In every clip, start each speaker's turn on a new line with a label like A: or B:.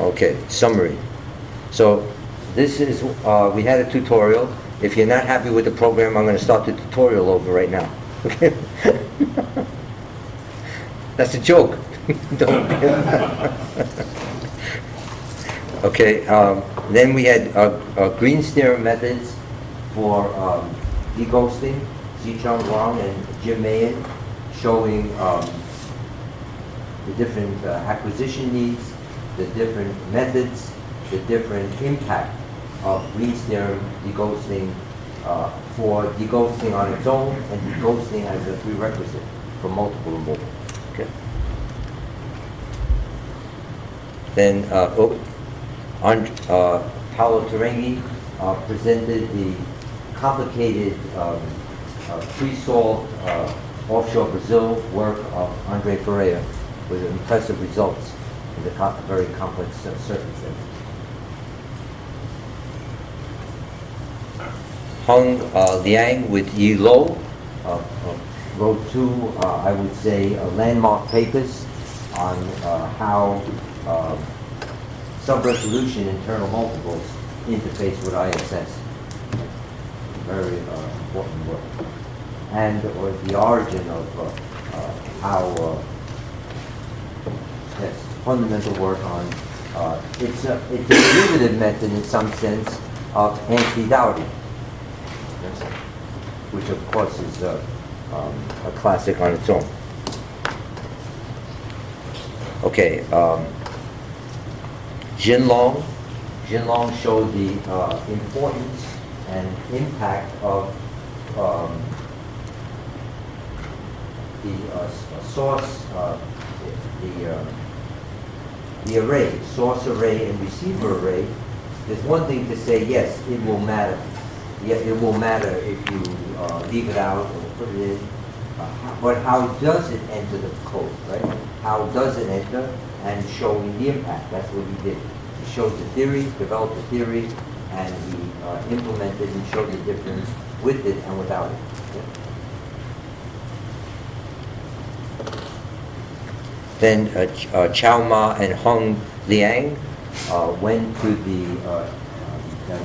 A: Okay, summary. So this is, we had a tutorial. If you're not happy with the program, I'm going to start the tutorial over right now. Okay? That's a joke. Don't. Okay, then we had green stare methods for deghosting, Zicheng Wang and Jim Mayen, showing the different acquisition needs, the different methods, the different impact of green stare deghosting for deghosting on its own and deghosting as a prerequisite for multiple removal. Okay. Then Paolo Terengi presented the complicated pre-salt offshore Brazil work of Andre Ferreira with impressive results in the very complex circumstances. Hung Liang with Yi Lo wrote two, I would say, landmark papers on how sub-resolution internal multiples interface with ISS. Very important work. And or the origin of how yes, fundamental work on it's a derivative method in some sense of anti-dowdy, yes, which of course is a classic on its own. Okay. Jinlong showed the importance and impact of the source, the array, source array and receiver array. There's one thing to say, yes, it will matter. Yeah, it will matter if you leave it out or put it in. But how does it enter the code, right? How does it enter? And showing the impact. That's what he did. He showed the theory, developed the theory, and he implemented and showed the difference with it and without it. Okay. Then Chao Ma and Hung Liang went to the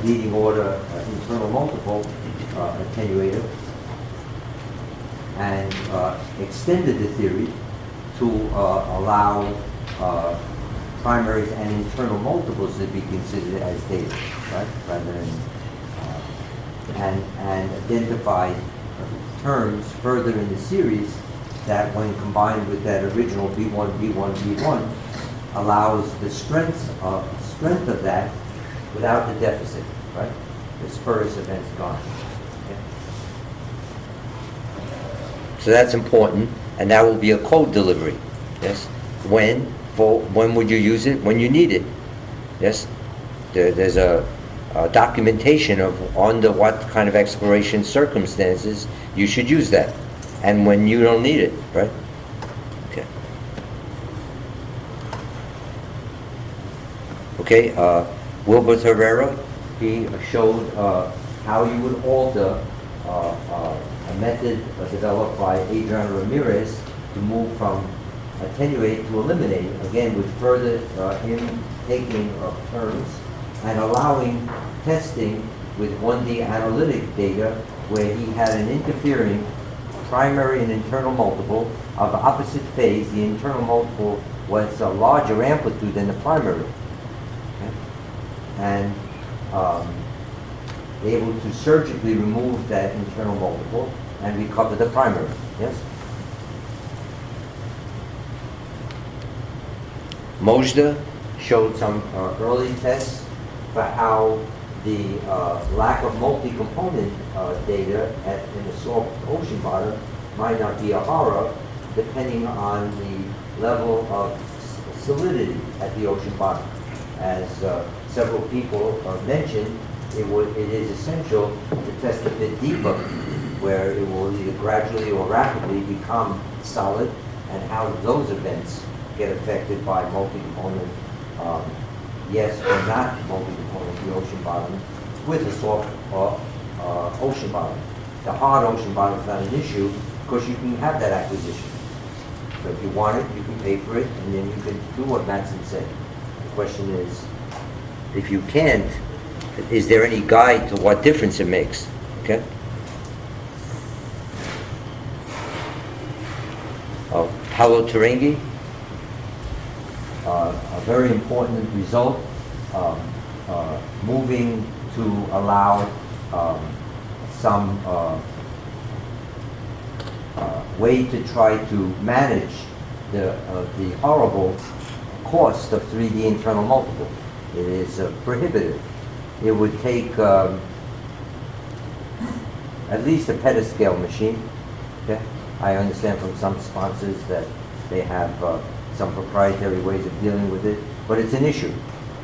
A: leading order internal multiple attenuator and extended the theory to allow primaries and internal multiples to be considered as data, right? Rather than and identified terms further in the series that, when combined with that original B1, B1, B1, allows the strength of that without the deficit, right? The spurious events gone. Okay. So that's important, and that will be a code delivery. Yes. When would you use it? When you need it. Yes. There's a documentation of under what kind of exploration circumstances you should use that, and when you don't need it, right? Okay. Okay. Wilbur Herrera, he showed how you would alter a method developed by Adriano Ramirez to move from attenuate to eliminate, again with further taking of terms and allowing testing with 1D analytic data where he had an interfering primary and internal multiple of opposite phase. The internal multiple was a larger amplitude than the primary. Okay? And able to surgically remove that internal multiple and recover the primary. Yes? Mojda showed some early tests for how the lack of multi-component data in the soft ocean bottom might not be a horror, depending on the level of solidity at the ocean bottom. As several people mentioned, it is essential to test a bit deeper, where it will either gradually or rapidly become solid, and how those events get affected by multi-component, yes or not multi-component, the ocean bottom, with a soft ocean bottom. The hard ocean bottom is not an issue, because you can have that acquisition. So if you want it, you can pay for it, and then you can do what Mattson said. The question is, if you can't, is there any guide to what difference it makes? Okay? Paolo Turinghi, a very important result, moving to allow some way to try to manage the horrible cost of 3D internal multiple. It is prohibitive. It would take at least a petascale machine. Okay? I understand from some sponsors that they have some proprietary ways of dealing with it, but it's an issue.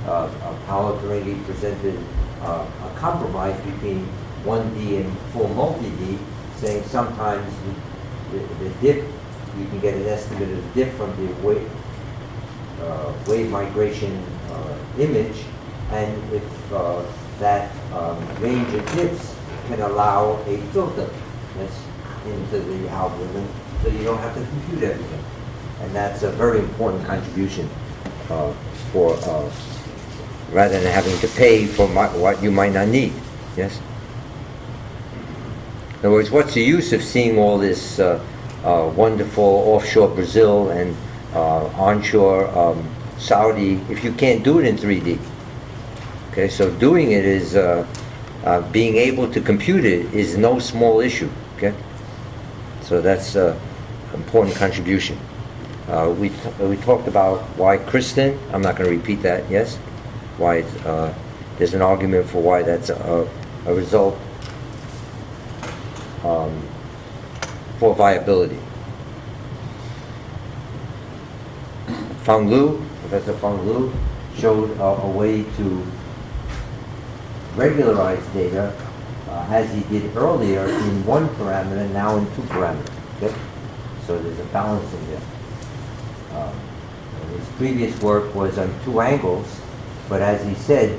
A: Paolo Turinghi presented a compromise between 1D and full multi-D, saying sometimes the dip, you can get an estimate of the dip from the wave migration image, and if that range of dips can allow a filter into the algorithm, so you don't have to compute everything. And that's a very important contribution for rather than having to pay for what you might not need. Yes? In other words, what's the use of seeing all this wonderful offshore Brazil and onshore Saudi if you can't do it in 3D? Okay, so doing it is, being able to compute it is no small issue. Okay? So that's an important contribution. We talked about why Kristen, I'm not going to repeat that, yes? Why there's an argument for why that's a result for viability. Professor Feng Liu showed a way to regularize data as he did earlier in one parameter, now in two parameters. Okay? So there's a balancing there. His previous work was on two angles, but as he said,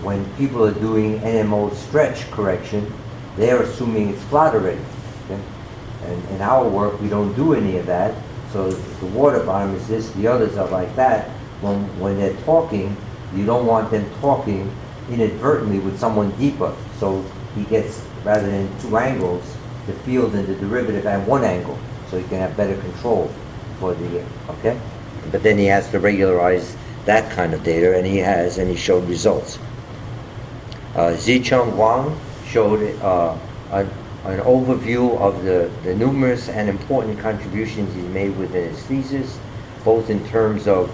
A: when people are doing NMO stretch correction, they're assuming it's flat already. Okay? And in our work, we don't do any of that. So the water bottom is this, the others are like that. When they're talking, you don't want them talking inadvertently with someone deeper. So he gets, rather than two angles, the field and the derivative at one angle, so he can have better control for the, okay? But then he has to regularize that kind of data, and he has, and he showed results. Zicheng Wang showed an overview of the numerous and important contributions he's made within his thesis, both in terms of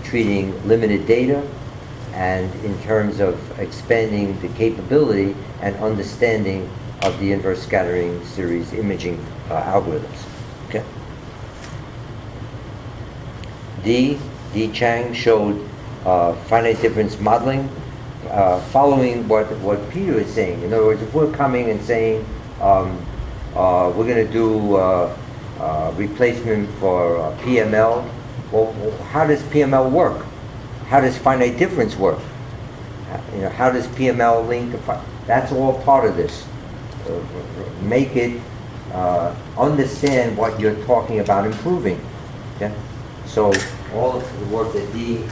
A: treating limited data and in terms of expanding the capability and understanding of the inverse scattering series imaging algorithms. Okay. D. Chang showed finite difference modeling, following what Peter is saying. In other words, if we're coming and saying we're going to do replacement for PML, well, how does PML work? How does finite difference work? How does PML link to that's all part of this. Make it understand what you're talking about improving. Okay? So all of the work that Dee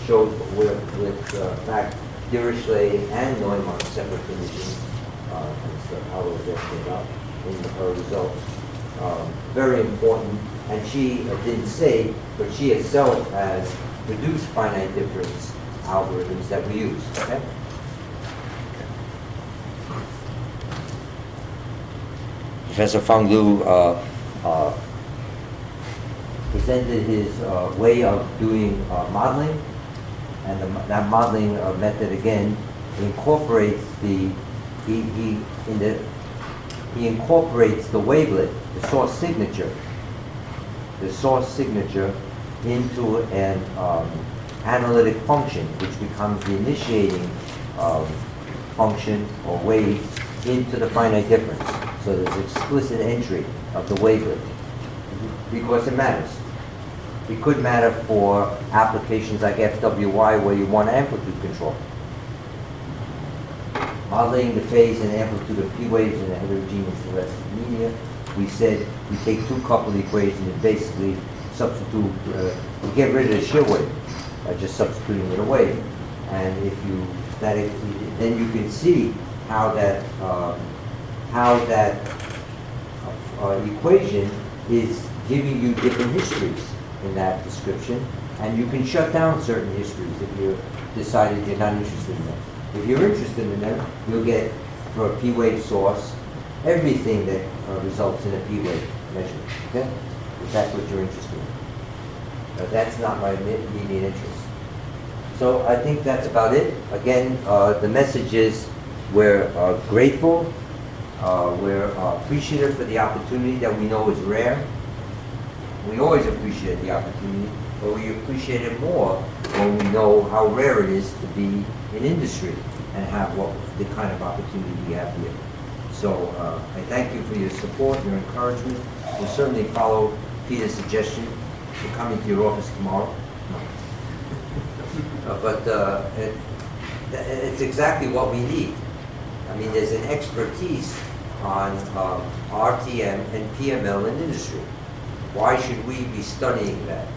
A: showed with fact, Dirichlet and Neumann separate conditions, that's how it was actually up in her results. Very important, and she didn't say, but she herself has produced finite difference algorithms that we use. Okay? Professor Feng Liu presented his way of doing modeling, and that modeling method again incorporates he incorporates the wavelet, the source signature into an analytic function, which becomes the initiating function or wave into the finite difference. So there's explicit entry of the wavelet because it matters. It could matter for applications like FWI where you want amplitude control. Modeling the phase and amplitude of P waves in a heterogeneous terrestrial media. We said we take two coupled equations and basically substitute, we get rid of the shear wave. just substituting it away. And if you, then you can see how that equation is giving you different histories in that description, and you can shut down certain histories if you decided you're not interested in them. If you're interested in them, you'll get, for a P-wave source, everything that results in a P-wave measurement, okay? If that's what you're interested in. But that's not my immediate interest. So I think that's about it. Again, the message is we're grateful, we're appreciative for the opportunity that we know is rare. We always appreciate the opportunity, but we appreciate it more when we know how rare it is to be in industry and have the kind of opportunity we have here. So I thank you for your support, your encouragement. We'll certainly follow Peter's suggestion to come into your office tomorrow. But it's exactly what we need. I mean, there's an expertise on RTM and PML in industry. Why should we be studying that?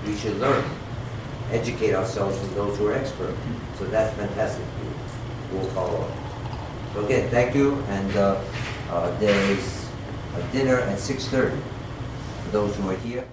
A: We should learn, educate ourselves from those who are expert. So that's fantastic. We'll follow up. So again, thank you, and there is a dinner at 6:30 for those who are here.